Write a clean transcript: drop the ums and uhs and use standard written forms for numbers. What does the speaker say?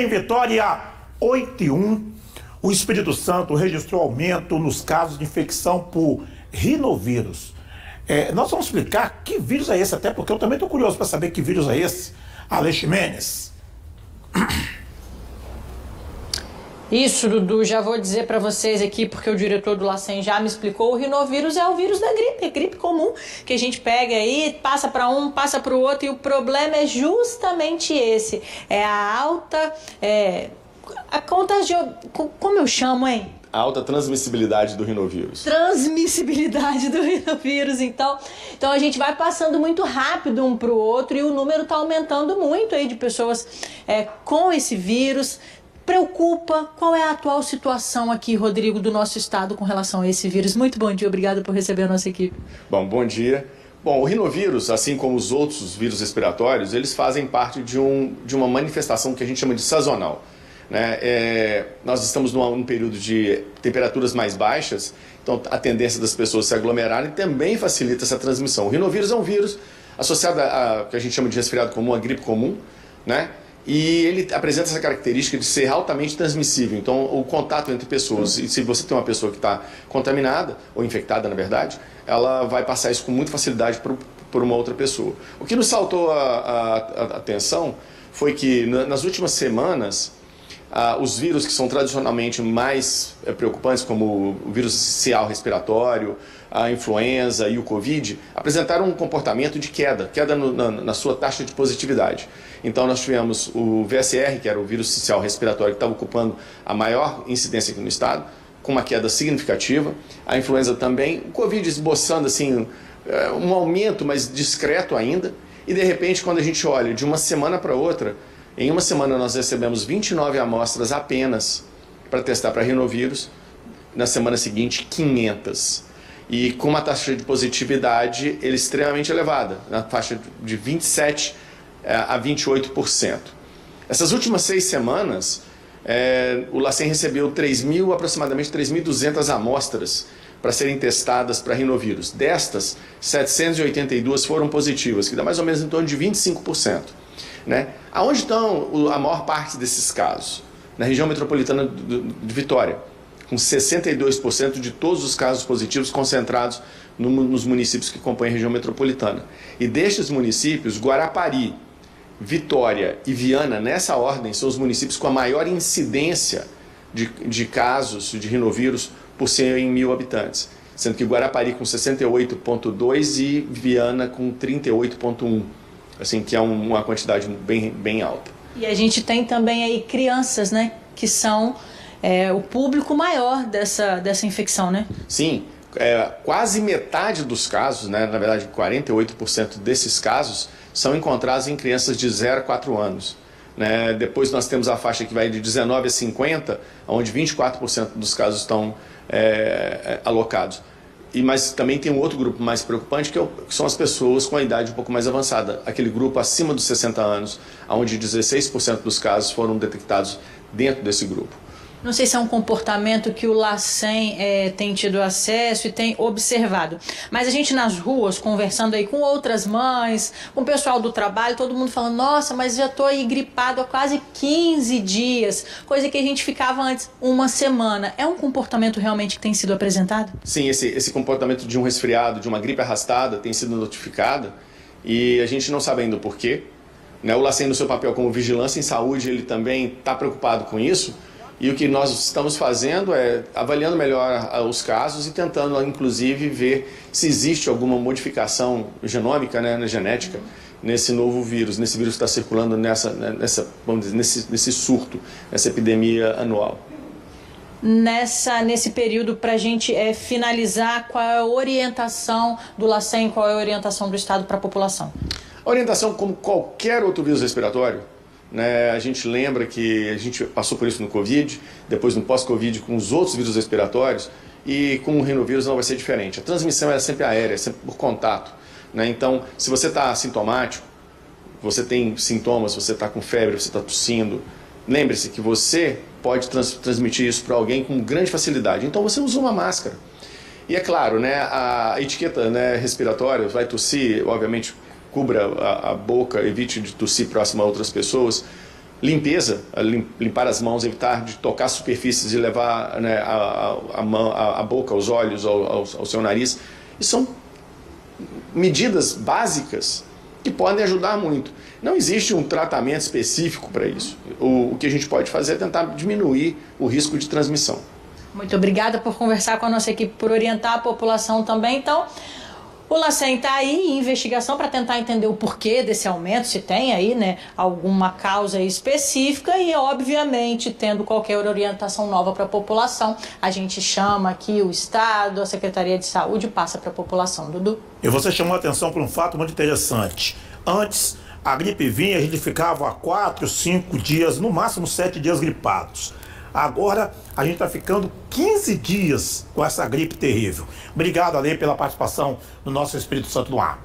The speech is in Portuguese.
Em Vitória, 8,1, o Espírito Santo registrou aumento nos casos de infecção por rinovírus. Nós vamos explicar que vírus é esse, até porque eu também estou curioso para saber que vírus é esse. Alex Menes. Isso, Dudu, já vou dizer para vocês aqui, porque o diretor do LACEN já me explicou, o rinovírus é o vírus da gripe, gripe comum, que a gente pega aí, passa para um, passa para o outro, e o problema é justamente esse, é a alta, a como eu chamo, hein? A alta transmissibilidade do rinovírus. Transmissibilidade do rinovírus, então a gente vai passando muito rápido um para o outro e o número está aumentando muito aí de pessoas com esse vírus. Preocupa? Qual é a atual situação aqui, Rodrigo, do nosso estado com relação a esse vírus? Muito bom dia, obrigado por receber a nossa equipe. Bom dia. Bom, o rinovírus, assim como os outros vírus respiratórios, eles fazem parte de uma manifestação que a gente chama de sazonal. Nós estamos num período de temperaturas mais baixas, então a tendência das pessoas se aglomerarem também facilita essa transmissão. O rinovírus é um vírus associado a que a gente chama de resfriado comum, a gripe comum, né? E ele apresenta essa característica de ser altamente transmissível. Então, o contato entre pessoas, e se você tem uma pessoa que está contaminada, ou infectada, na verdade, ela vai passar isso com muita facilidade por uma outra pessoa. O que nos saltou a atenção foi que, nas últimas semanas, os vírus que são tradicionalmente mais preocupantes, como o vírus sincicial respiratório, a influenza e o Covid, apresentaram um comportamento de queda na sua taxa de positividade. Então nós tivemos o VSR, que era o vírus sincicial respiratório, que estava ocupando a maior incidência aqui no estado, com uma queda significativa. A influenza também, o Covid esboçando assim, um aumento, mas discreto ainda. E de repente, quando a gente olha de uma semana para outra, em uma semana nós recebemos 29 amostras apenas para testar para rinovírus, na semana seguinte 500. E com uma taxa de positividade extremamente elevada, na faixa de 27% a 28%. Essas últimas 6 semanas, o LACEN recebeu aproximadamente 3.200 amostras para serem testadas para rinovírus. Destas, 782 foram positivas, que dá mais ou menos em torno de 25%. Aonde estão a maior parte desses casos? Na região metropolitana de Vitória, com 62% de todos os casos positivos concentrados nos municípios que compõem a região metropolitana. E destes municípios, Guarapari, Vitória e Viana, nessa ordem, são os municípios com a maior incidência de casos de rinovírus por 100 mil habitantes, sendo que Guarapari com 68,2 e Viana com 38,1. Assim, que é uma quantidade bem alta. E a gente tem também aí crianças, né, que são o público maior dessa infecção, né? Sim, quase metade dos casos, né, na verdade 48% desses casos, são encontrados em crianças de 0 a 4 anos. Depois nós temos a faixa que vai de 19 a 50, onde 24% dos casos estão alocados. Mas também tem um outro grupo mais preocupante, que são as pessoas com a idade um pouco mais avançada. Aquele grupo acima dos 60 anos, onde 16% dos casos foram detectados dentro desse grupo. Não sei se é um comportamento que o LACEN tem tido acesso e tem observado. Mas a gente nas ruas, conversando aí com outras mães, com o pessoal do trabalho, todo mundo falando, nossa, mas já estou aí gripado há quase 15 dias, coisa que a gente ficava antes uma semana. É um comportamento realmente que tem sido apresentado? Sim, esse comportamento de um resfriado, de uma gripe arrastada, tem sido notificado e a gente não sabe ainda o porquê. O LACEN, no seu papel como vigilância em saúde, ele também está preocupado com isso. E o que nós estamos fazendo é avaliando melhor os casos e tentando, inclusive, ver se existe alguma modificação genômica, na genética, nesse novo vírus, nesse vírus que está circulando vamos dizer, nesse surto, nessa epidemia anual. Nesse período, para a gente finalizar, qual é a orientação do LACEN, qual é a orientação do Estado para a população? A orientação, como qualquer outro vírus respiratório, a gente lembra que a gente passou por isso no Covid, depois no pós-Covid com os outros vírus respiratórios, e com o rinovírus não vai ser diferente. A transmissão é sempre aérea, é sempre por contato. Então, se você está sintomático, você tem sintomas, você está com febre, você está tossindo, lembre-se que você pode transmitir isso para alguém com grande facilidade. Então você usa uma máscara. E é claro, a etiqueta respiratória, vai tossir, obviamente, cubra a boca, evite de tossir próximo a outras pessoas, limpeza, limpar as mãos, evitar de tocar superfícies e levar, né, a boca, os olhos, ao seu nariz. E são medidas básicas que podem ajudar muito. Não existe um tratamento específico para isso. O que a gente pode fazer é tentar diminuir o risco de transmissão. Muito obrigada por conversar com a nossa equipe, por orientar a população também. Então, o LACEN está aí em investigação para tentar entender o porquê desse aumento, se tem aí, né, alguma causa específica e, obviamente, tendo qualquer orientação nova para a população, a gente chama aqui o Estado, a Secretaria de Saúde e passa para a população. Dudu? E você chamou a atenção para um fato muito interessante. Antes, a gripe vinha, a gente ficava 4, 5 dias, no máximo 7 dias gripados. Agora, a gente está ficando 15 dias com essa gripe terrível. Obrigado, Ale, pela participação no nosso Espírito Santo no Ar.